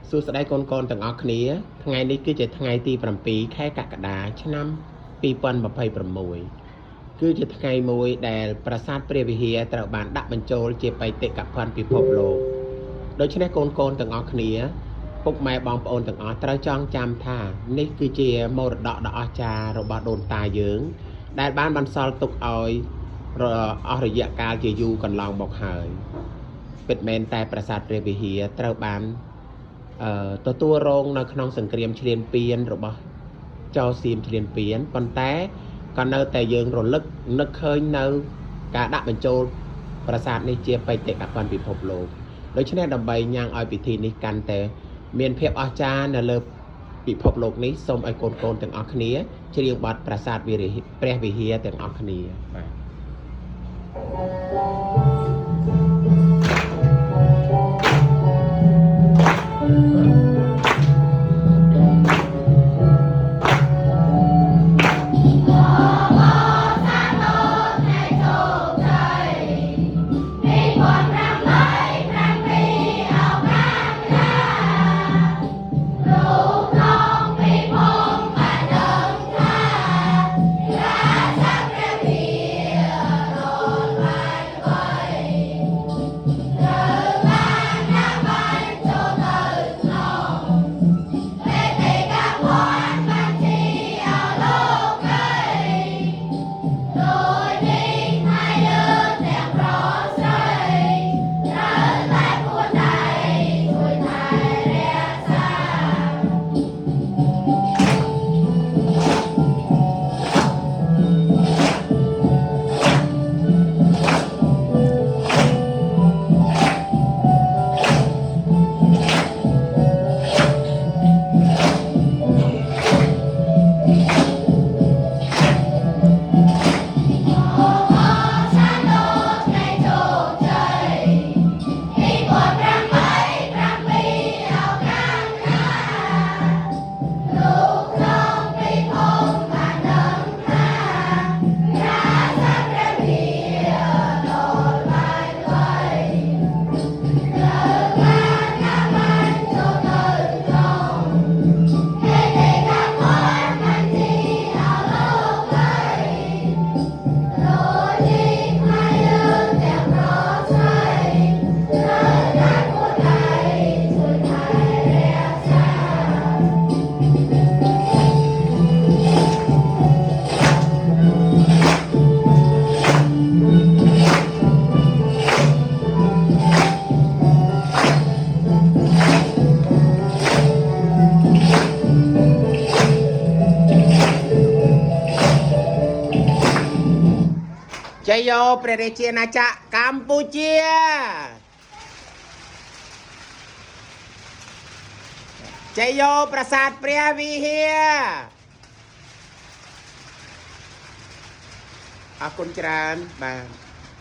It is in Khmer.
សួស្តីកូនទាំងអស់គ្នាថ្ងៃនេះគឺជាថ្ងៃទី7ខែកក្កដាឆ្នាំ2026គឺជាថ្ងៃមួយដែលប្រាសាទព្រះវិហារត្រូវបានដាក់បញ្ចូលជាបេតិកភណ្ឌពិភពលោកដូច្នេះកូនទាំងអស់គ្នាពុកម៉ែបងប្អូនទាំងអស់ត្រូវចងចាំថានេះគឺជាមរតកដ៏អស្ចារ្យរបស់ដូនតាយើងដែលបានបន្សល់ទុកឲ្យអស់រយៈកាលជាយូរកន្លងមកហើយពិតមែនតែប្រាសាទព្រះវិហារត្រូវបានទទួលរងនៅក្នុងសង្គ្រាមឈ្លានពានរបស់ចៅសៀមឈ្លានពានប៉ុន្តែក៏នៅតែយើងរលឹកនឹកឃើញនៅការដាក់បញ្ចូលប្រាសាទនេះជាបេតិកភណ្ឌពិភពលោកដូច្នេះដើម្បីញ៉ាំងឲ្យពិធីនេះកាន់តែមានភាពអស្ចារ្យនៅលើពិភពលោកនេះសូមឲ្យកូនទាំងអស់គ្នាច្រៀងបទប្រាសាទព្រះវិហារទាំងអស់គ្នាបាទជ័យយោព្រះរាជាណាចក្រកម្ពុជាជ័យយោប្រាសាទព្រះវិហារអរគុណច្រើនបាទ